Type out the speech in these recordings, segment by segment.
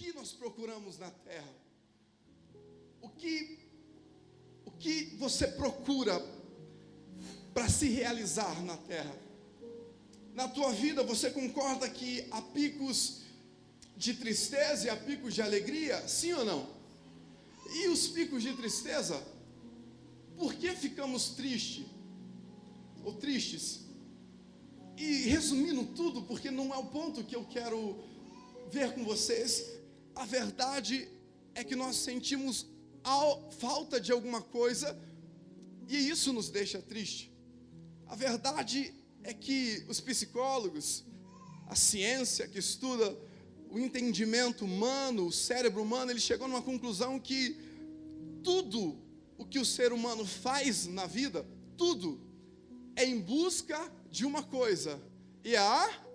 que nós procuramos na terra? O que você procura para se realizar na terra? Na tua vida, você concorda que há picos de tristeza e há picos de alegria? Sim ou não? E os picos de tristeza? Por que ficamos tristes? Ou tristes? E resumindo tudo, porque não é o ponto que eu quero ver com vocês, a verdade é que nós sentimos falta de alguma coisa e isso nos deixa triste. A verdade é que os psicólogos, a ciência que estuda o entendimento humano, o cérebro humano, ele chegou numa conclusão que tudo o que o ser humano faz na vida, tudo é em busca de uma coisa, e a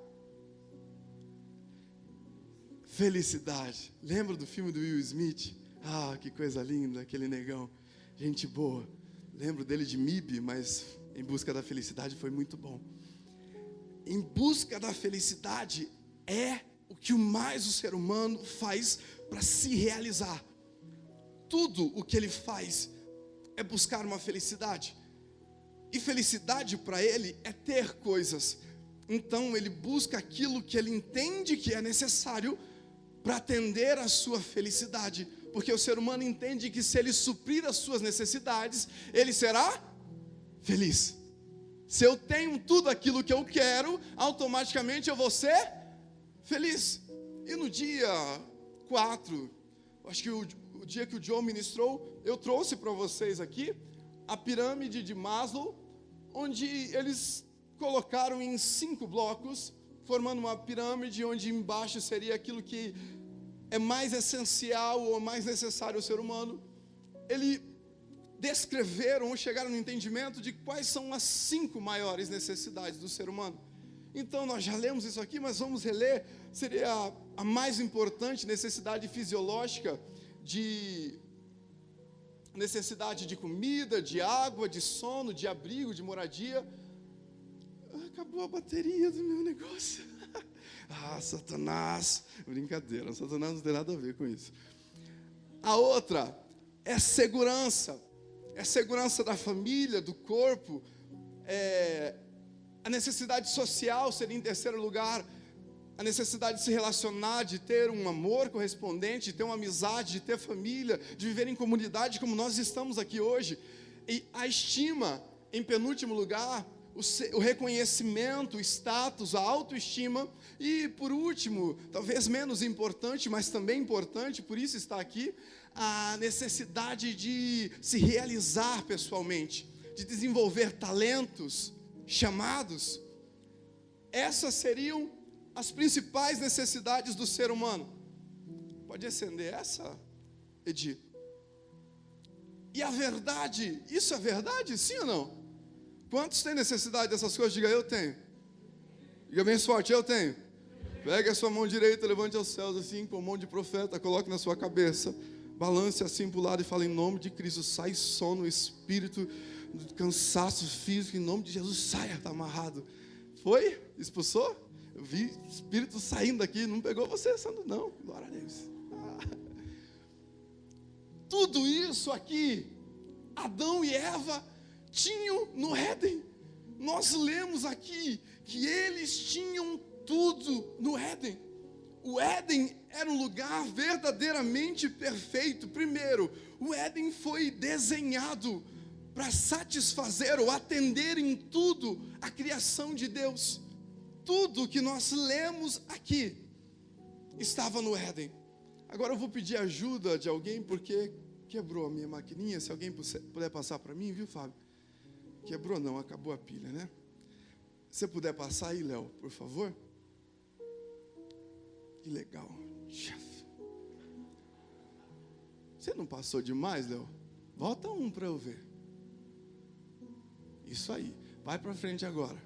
felicidade. Lembra do filme do Will Smith? Ah, que coisa linda, aquele negão, gente boa. Lembro dele de MIB, mas Em Busca da Felicidade foi muito bom. Em busca da felicidade é o que mais o ser humano faz para se realizar. Tudo o que ele faz é buscar uma felicidade. E felicidade para ele é ter coisas. Então ele busca aquilo que ele entende que é necessário para atender a sua felicidade. Porque o ser humano entende que se ele suprir as suas necessidades, ele será feliz. Se eu tenho tudo aquilo que eu quero, automaticamente eu vou ser feliz. E no dia 4, acho que o dia que o Joe ministrou, eu trouxe para vocês aqui a pirâmide de Maslow, onde eles colocaram em 5 blocos, formando uma pirâmide onde embaixo seria aquilo que é mais essencial ou mais necessário ao ser humano. Eles descreveram ou chegaram no entendimento de quais são as 5 maiores necessidades do ser humano. Então nós já lemos isso aqui, mas vamos reler. Seria a mais importante necessidade fisiológica, de necessidade de comida, de água, de sono, de abrigo, de moradia. Acabou a bateria do meu negócio. Ah, Satanás. Brincadeira, Satanás não tem nada a ver com isso. A outra é segurança. É segurança da família, do corpo. A necessidade social seria em terceiro lugar. A necessidade de se relacionar, de ter um amor correspondente, de ter uma amizade, de ter família, de viver em comunidade como nós estamos aqui hoje. E a estima, em penúltimo lugar, o reconhecimento, o status, a autoestima. E por último, talvez menos importante, mas também importante, por isso está aqui, a necessidade de se realizar pessoalmente, de desenvolver talentos, chamados. Essas seriam as principais necessidades do ser humano. Pode acender essa, Edi? E a verdade, isso é verdade, sim ou não? Quantos têm necessidade dessas coisas? Diga, eu tenho. Diga bem forte, eu tenho. Pegue a sua mão direita, levante aos céus assim, com a mão de profeta, coloque na sua cabeça, balance assim para o lado e fale, em nome de Cristo, sai sono, espírito, cansaço físico, em nome de Jesus, saia, está amarrado. Foi? Expulsou? Eu vi espírito saindo daqui, não pegou você, Sandro, não, glória a Deus. Tudo isso aqui, Adão e Eva tinham no Éden. Nós lemos aqui que eles tinham tudo no Éden. O Éden era um lugar verdadeiramente perfeito. Primeiro, o Éden foi desenhado para satisfazer ou atender em tudo a criação de Deus. Tudo que nós lemos aqui estava no Éden. Agora eu vou pedir ajuda de alguém, porque quebrou a minha maquininha. Se alguém puder passar para mim, viu, Fábio? Quebrou não, acabou a pilha, né? Se você puder passar aí, Léo, por favor. Que legal. Você não passou demais, Léo? Volta um para eu ver. Isso aí. Vai para frente agora.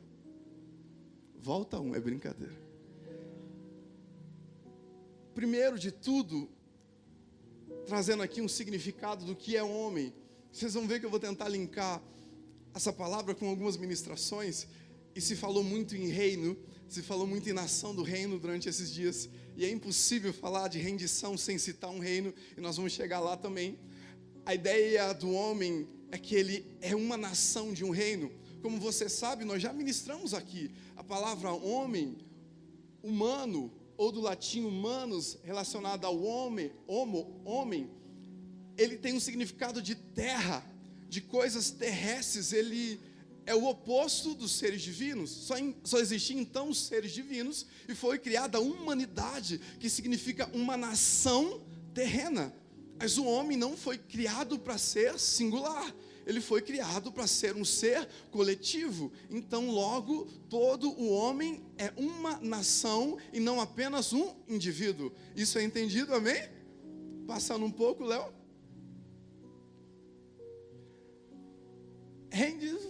Volta um, é brincadeira. Primeiro de tudo, trazendo aqui um significado do que é homem. Vocês vão ver que eu vou tentar linkar essa palavra com algumas ministrações. E se falou muito em reino, se falou muito em nação do reino durante esses dias. E é impossível falar de rendição sem citar um reino, e nós vamos chegar lá também. A ideia do homem é que ele é uma nação de um reino. Como você sabe, nós já ministramos aqui a palavra homem, humano, ou do latim humanos, relacionado ao homem, homem, ele tem um significado de terra, de coisas terrestres. Ele é o oposto dos seres divinos. Só existiam então os seres divinos, e foi criada a humanidade, que significa uma nação terrena. Mas o homem não foi criado para ser singular, ele foi criado para ser um ser coletivo. Então logo, todo o homem é uma nação e não apenas um indivíduo. Isso é entendido, amém? Passando um pouco, Léo.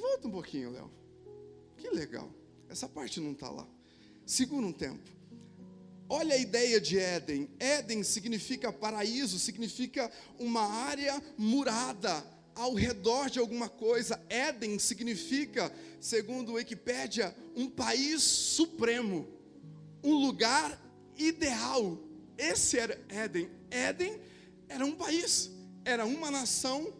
Volta um pouquinho, Léo. Que legal. Essa parte não está lá. Segura um tempo. Olha a ideia de Éden. Éden significa paraíso, significa uma área murada ao redor de alguma coisa. Éden significa, segundo a Wikipédia, um país supremo, um lugar ideal. Esse era Éden. Éden era um país, era uma nação.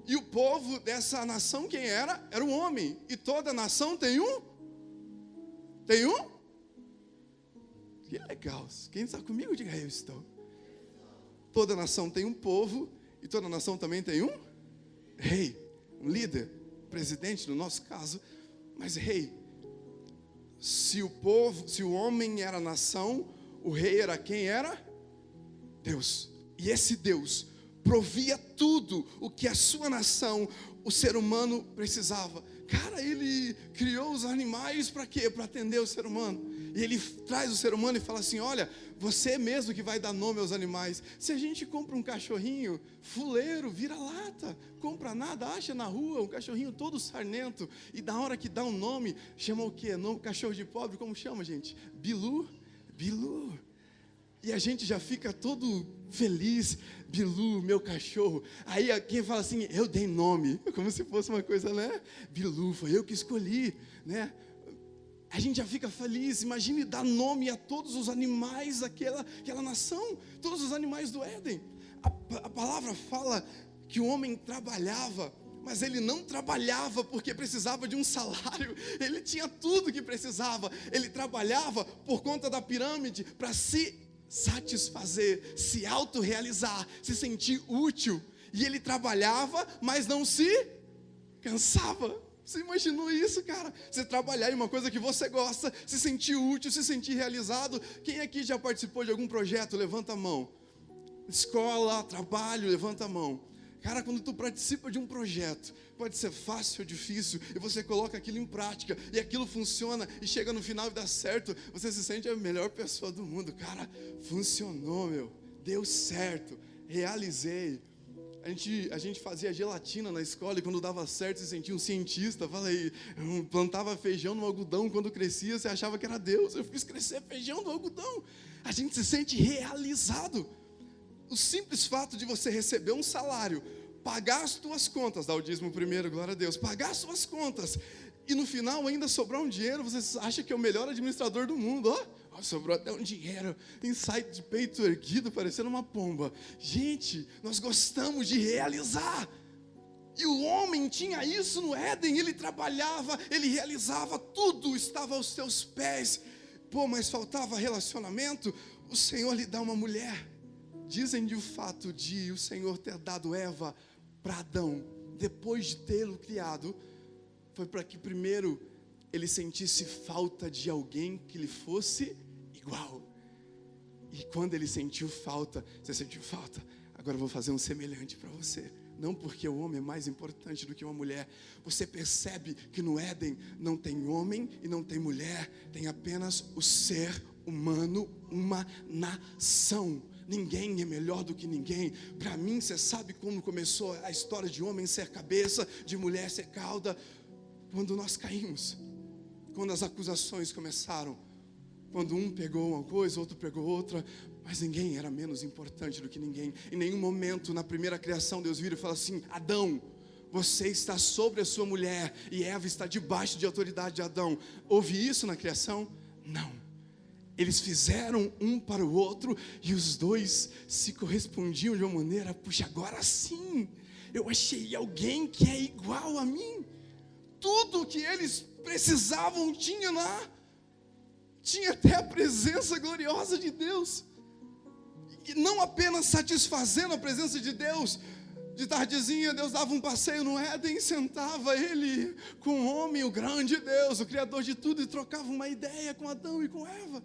E o povo dessa nação, quem era? Era o homem. E toda nação tem um? Tem um? Que legal. Quem está comigo, diga eu estou. Toda nação tem um povo. E toda nação também tem um rei, um líder, presidente no nosso caso. Mas rei. Se o homem era a nação, o rei era quem era? Deus. E esse Deus provia tudo o que a sua nação, o ser humano precisava. Cara, ele criou os animais para quê? Para atender o ser humano. E ele traz o ser humano e fala assim: olha, você mesmo que vai dar nome aos animais. Se a gente compra um cachorrinho fuleiro, vira-lata, compra nada, acha na rua um cachorrinho todo sarnento, e da hora que dá um nome, chama o quê? Nome, cachorro de pobre, como chama, gente? Bilu. Bilu. E a gente já fica todo feliz, Bilu, meu cachorro. Aí quem fala assim, eu dei nome, como se fosse uma coisa, né? Bilu, foi eu que escolhi, né? A gente já fica feliz. Imagine dar nome a todos os animais daquela nação, todos os animais do Éden. A palavra fala que o homem trabalhava, mas ele não trabalhava porque precisava de um salário. Ele tinha tudo que precisava. Ele trabalhava por conta da pirâmide para se satisfazer, se autorrealizar, se sentir útil. E ele trabalhava, mas não se cansava. Você imaginou isso, cara? Você trabalhar em uma coisa que você gosta, se sentir útil, se sentir realizado. Quem aqui já participou de algum projeto? Levanta a mão. Escola, trabalho, levanta a mão. Cara, quando tu participa de um projeto, pode ser fácil ou difícil, e você coloca aquilo em prática, e aquilo funciona, e chega no final e dá certo, você se sente a melhor pessoa do mundo. Cara, funcionou, meu, deu certo, realizei. A gente fazia gelatina na escola, e quando dava certo, se sentia um cientista. Falei, plantava feijão no algodão, quando crescia, você achava que era Deus. Eu fiz crescer feijão no algodão. A gente se sente realizado. O simples fato de você receber um salário, pagar as tuas contas, dá o dízimo primeiro, glória a Deus, pagar as suas contas, e no final ainda sobrar um dinheiro, você acha que é o melhor administrador do mundo, ó, sobrou até um dinheiro, sai de peito erguido, parecendo uma pomba. Gente, nós gostamos de realizar, e o homem tinha isso no Éden, ele trabalhava, ele realizava, tudo estava aos seus pés. Pô, mas faltava relacionamento, o Senhor lhe dá uma mulher. Dizem de o fato de o Senhor ter dado Eva para Adão, depois de tê-lo criado, foi para que primeiro ele sentisse falta de alguém que lhe fosse igual. E quando ele sentiu falta, você sentiu falta? Agora eu vou fazer um semelhante para você. Não porque o homem é mais importante do que uma mulher. Você percebe que no Éden não tem homem e não tem mulher, tem apenas o ser humano, uma nação. Ninguém é melhor do que ninguém. Para mim, você sabe como começou a história de homem ser cabeça, de mulher ser cauda? Quando nós caímos, quando as acusações começaram, quando um pegou uma coisa, outro pegou outra, mas ninguém era menos importante do que ninguém. Em nenhum momento na primeira criação Deus vira e fala assim: Adão, você está sobre a sua mulher, e Eva está debaixo de autoridade de Adão. Houve isso na criação? Não. Eles fizeram um para o outro e os dois se correspondiam de uma maneira, puxa, agora sim, eu achei alguém que é igual a mim. Tudo que eles precisavam tinha lá. Tinha até a presença gloriosa de Deus. E não apenas satisfazendo a presença de Deus. De tardezinha, Deus dava um passeio no Éden, sentava ele com o homem, o grande Deus, o Criador de tudo, e trocava uma ideia com Adão e com Eva.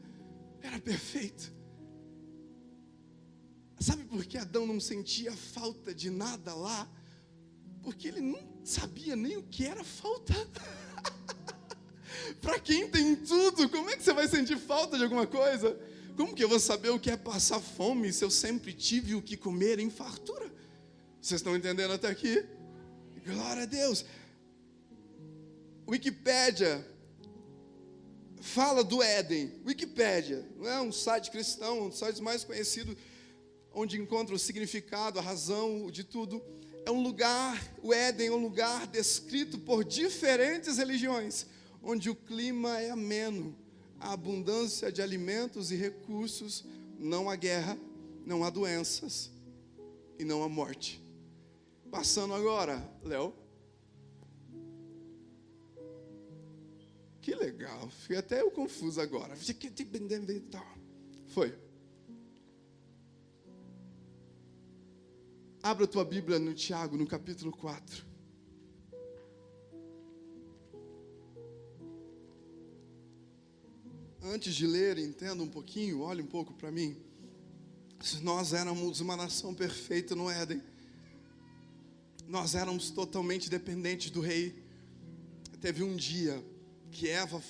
Era perfeito. Sabe por que Adão não sentia falta de nada lá? Porque ele não sabia nem o que era falta. Para quem tem tudo, como é que você vai sentir falta de alguma coisa? Como que eu vou saber o que é passar fome se eu sempre tive o que comer em fartura? Vocês estão entendendo até aqui? Glória a Deus. Wikipédia fala do Éden. Wikipédia não é um site cristão, um dos sites mais conhecidos, onde encontra o significado, a razão de tudo. É um lugar, o Éden é um lugar descrito por diferentes religiões, onde o clima é ameno, a abundância de alimentos e recursos, não há guerra, não há doenças e não há morte. Passando agora, Léo. Que legal, fiquei até eu confuso agora. Foi. Abra a tua Bíblia no Tiago, no capítulo 4. Antes de ler, entenda um pouquinho, olhe um pouco para mim. Se nós éramos uma nação perfeita no Éden, nós éramos totalmente dependentes do rei. Teve um dia que Eva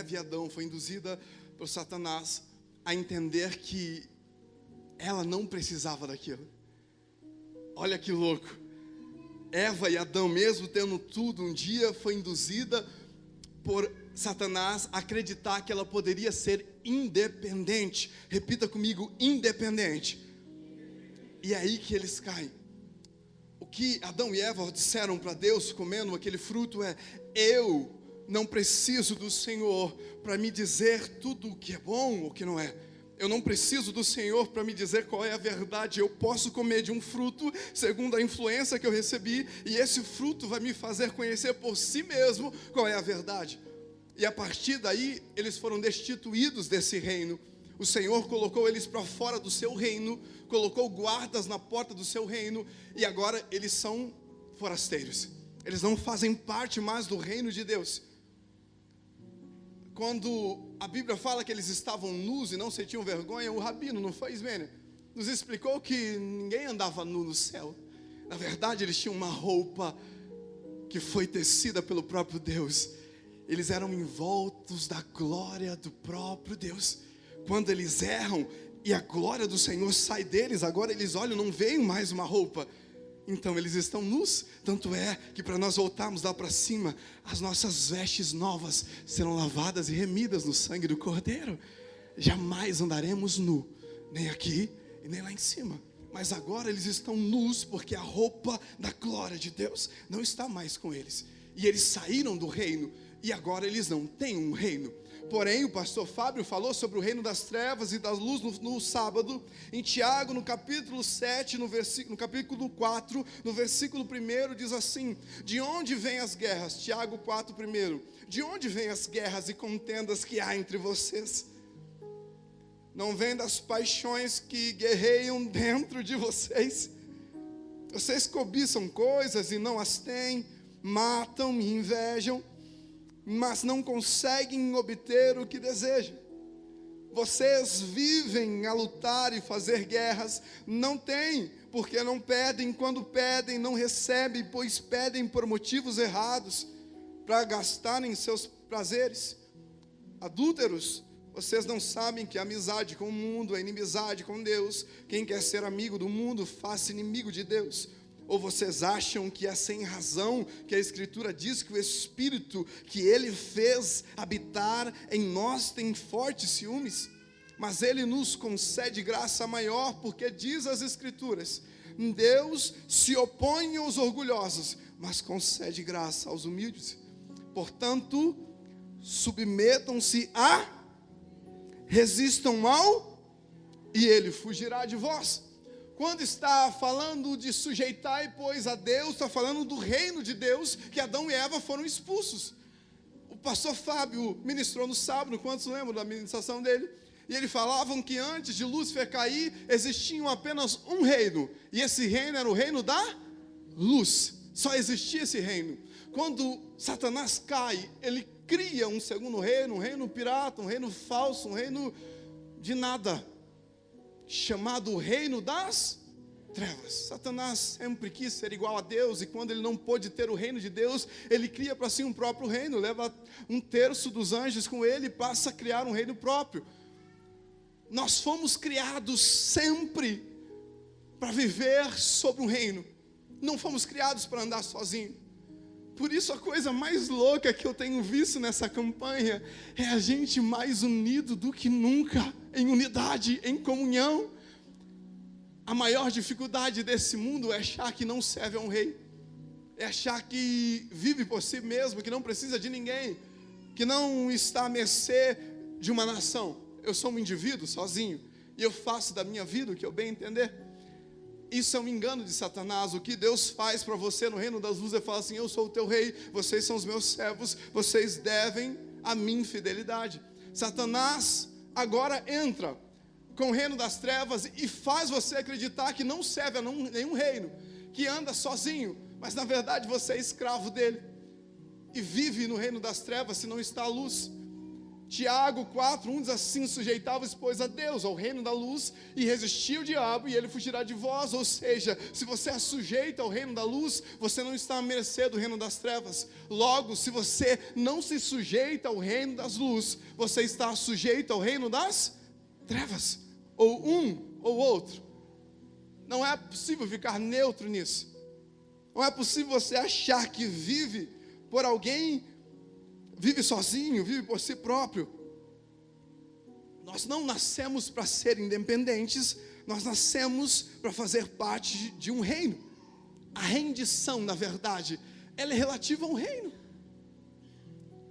e Adão foi induzida por Satanás a entender que ela não precisava daquilo. Olha que louco. Eva e Adão, mesmo tendo tudo, um dia foi induzida por Satanás a acreditar que ela poderia ser independente. Repita comigo, independente. E é aí que eles caem. O que Adão e Eva disseram para Deus comendo aquele fruto é: eu não preciso do Senhor para me dizer tudo o que é bom ou o que não é. Eu não preciso do Senhor para me dizer qual é a verdade. Eu posso comer de um fruto segundo a influência que eu recebi, e esse fruto vai me fazer conhecer por si mesmo qual é a verdade. E a partir daí, eles foram destituídos desse reino. O Senhor colocou eles para fora do seu reino, colocou guardas na porta do seu reino, e agora eles são forasteiros. Eles não fazem parte mais do reino de Deus. Quando a Bíblia fala que eles estavam nus e não sentiam vergonha, o rabino, não foi, Ismênia, nos explicou que ninguém andava nu no céu. Na verdade, eles tinham uma roupa que foi tecida pelo próprio Deus. Eles eram envoltos da glória do próprio Deus. Quando eles erram e a glória do Senhor sai deles, agora eles olham, não veem mais uma roupa. Então eles estão nus. Tanto é que para nós voltarmos lá para cima, as nossas vestes novas serão lavadas e remidas no sangue do Cordeiro. Jamais andaremos nu, nem aqui e nem lá em cima. Mas agora eles estão nus, porque a roupa da glória de Deus não está mais com eles. E eles saíram do reino, e agora eles não têm um reino. Porém, o pastor Fábio falou sobre o reino das trevas e da luz no sábado. Em Tiago, no capítulo 7, no capítulo 4, no versículo 1, diz assim: de onde vêm as guerras? Tiago 4, 1. De onde vêm as guerras e contendas que há entre vocês? Não vêm das paixões que guerreiam dentro de vocês? Vocês cobiçam coisas e não as têm, matam e invejam, mas não conseguem obter o que desejam. Vocês vivem a lutar e fazer guerras, não têm, porque não pedem, quando pedem não recebem, pois pedem por motivos errados, para gastarem seus prazeres. Adúlteros, vocês não sabem que a amizade com o mundo é inimizade com Deus. Quem quer ser amigo do mundo, faça inimigo de Deus. Ou vocês acham que é sem razão que a Escritura diz que o Espírito que Ele fez habitar em nós tem fortes ciúmes? Mas Ele nos concede graça maior, porque diz as Escrituras: Deus se opõe aos orgulhosos, mas concede graça aos humildes. Portanto, submetam-se a... resistam ao, e ele fugirá de vós. Quando está falando de sujeitar, pois, a Deus, está falando do reino de Deus, que Adão e Eva foram expulsos. O pastor Fábio ministrou no sábado, quantos lembram da ministração dele? E ele falavam que antes de Lúcifer cair, existia apenas um reino, e esse reino era o reino da luz. Só existia esse reino. Quando Satanás cai, ele cria um segundo reino, um reino pirata, um reino falso, um reino de nada, chamado o reino das trevas. Satanás sempre quis ser igual a Deus, e quando ele não pôde ter o reino de Deus, ele cria para si um próprio reino, leva 1/3 dos anjos com ele e passa a criar um reino próprio. Nós fomos criados sempre para viver sobre um reino, não fomos criados para andar sozinhos. Por isso a coisa mais louca que eu tenho visto nessa campanha é a gente mais unido do que nunca, em unidade, em comunhão. A maior dificuldade desse mundo é achar que não serve a um rei, é achar que vive por si mesmo, que não precisa de ninguém, que não está à mercê de uma nação. Eu sou um indivíduo sozinho, e eu faço da minha vida o que eu bem entender. Isso é um engano de Satanás. O que Deus faz para você no reino das luzes é falar assim: eu sou o teu rei, vocês são os meus servos, vocês devem a mim fidelidade. Satanás agora entra com o reino das trevas e faz você acreditar que não serve a nenhum reino, que anda sozinho, mas na verdade você é escravo dele e vive no reino das trevas se não está à luz. Tiago 4:1 diz assim: sujeitai-vos, pois, a Deus, ao reino da luz, e resistir ao diabo, e ele fugirá de vós. Ou seja, se você é sujeito ao reino da luz, você não está à mercê do reino das trevas. Logo, se você não se sujeita ao reino das luzes, você está sujeito ao reino das trevas, ou um ou outro. Não é possível ficar neutro nisso. Não é possível você achar que vive por alguém, vive sozinho, vive por si próprio. Nós não nascemos para ser independentes, nós nascemos para fazer parte de um reino. A rendição, na verdade, ela é relativa a um reino.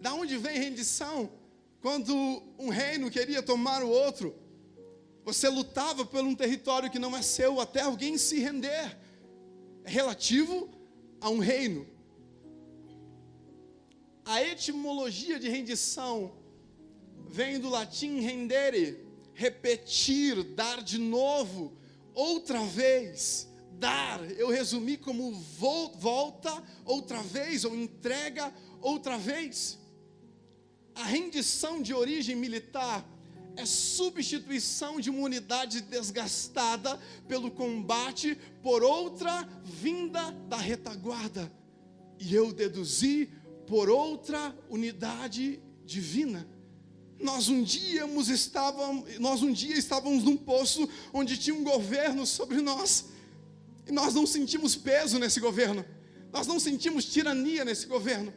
Da onde vem rendição? Quando um reino queria tomar o outro, você lutava por um território que não é seu até alguém se render. É relativo a um reino. A etimologia de rendição vem do latim rendere, repetir, dar de novo, outra vez, dar. Eu resumi como volta outra vez, ou entrega outra vez. A rendição de origem militar é substituição de uma unidade desgastada pelo combate por outra vinda da retaguarda. E eu deduzi por outra unidade divina. Nós um dia estávamos num poço onde tinha um governo sobre nós, e nós não sentimos peso nesse governo, nós não sentimos tirania nesse governo,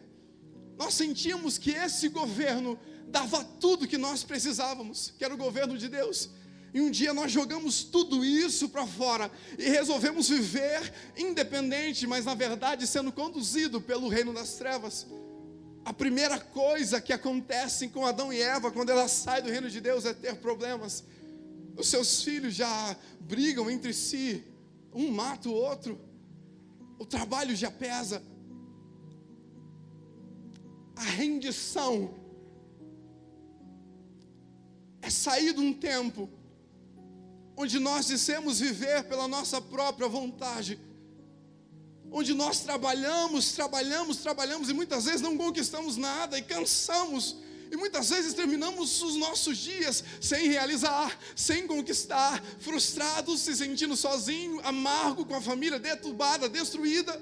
nós sentimos que esse governo dava tudo que nós precisávamos, que era o governo de Deus. E um dia nós jogamos tudo isso para fora e resolvemos viver independente, mas na verdade sendo conduzido pelo reino das trevas. A primeira coisa que acontece com Adão e Eva quando ela sai do reino de Deus é ter problemas. Os seus filhos já brigam entre si, um mata o outro, o trabalho já pesa. A rendição é sair de um tempo onde nós dissemos viver pela nossa própria vontade, onde nós trabalhamos e muitas vezes não conquistamos nada e cansamos, e muitas vezes terminamos os nossos dias sem realizar, sem conquistar, frustrados, se sentindo sozinho, amargo, com a família deturbada, destruída,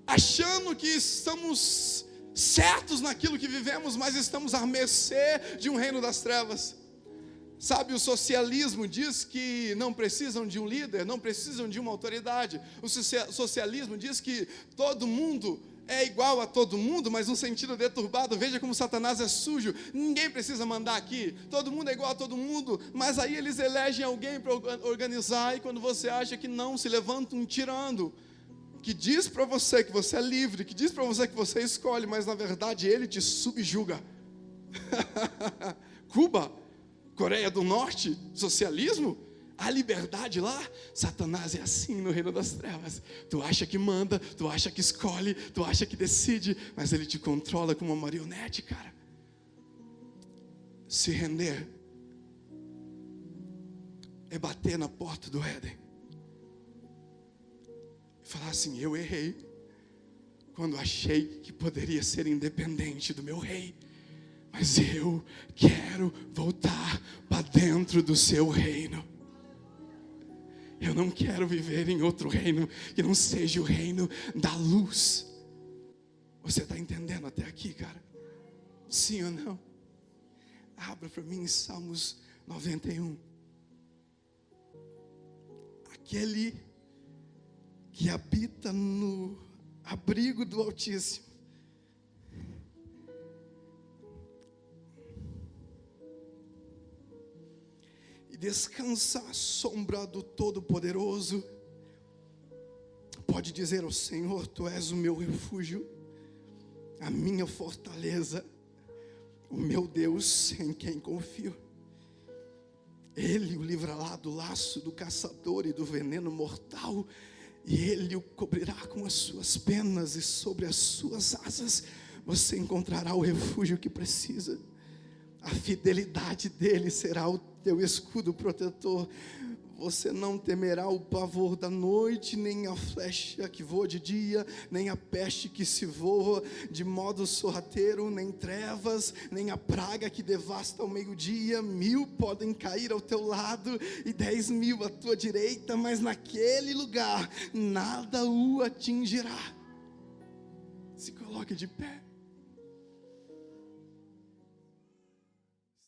achando que estamos certos naquilo que vivemos, mas estamos à mercê de um reino das trevas. Sabe, o socialismo diz que não precisam de um líder, não precisam de uma autoridade. O socialismo diz que todo mundo é igual a todo mundo, mas num sentido deturbado. Veja como Satanás é sujo. Ninguém precisa mandar aqui, todo mundo é igual a todo mundo. Mas aí eles elegem alguém para organizar, e quando você acha que não, se levanta um tirano que diz para você que você é livre, que diz para você que você escolhe, mas na verdade ele te subjuga. Cuba, Coreia do Norte, socialismo, a liberdade lá. Satanás é assim no reino das trevas. Tu acha que manda, tu acha que escolhe, tu acha que decide, mas ele te controla como uma marionete, cara. Se render é bater na porta do Éden e falar assim: eu errei quando achei que poderia ser independente do meu rei, mas eu quero voltar para dentro do seu reino. Eu não quero viver em outro reino que não seja o reino da luz. Você está entendendo até aqui, cara? Sim ou não? Abra para mim em Salmos 91. Aquele que habita no abrigo do Altíssimo e descansa à sombra do Todo-Poderoso, pode dizer ao Senhor: tu és o meu refúgio, a minha fortaleza, o meu Deus em quem confio. Ele o livrará do laço do caçador e do veneno mortal, e Ele o cobrirá com as suas penas, e sobre as suas asas você encontrará o refúgio que precisa. A fidelidade dele será o teu escudo protetor. Você não temerá o pavor da noite, nem a flecha que voa de dia, nem a peste que se voa de modo sorrateiro, nem trevas, nem a praga que devasta ao meio-dia. 1000 podem cair ao teu lado e 10.000 à tua direita, mas naquele lugar nada o atingirá. Se coloque de pé.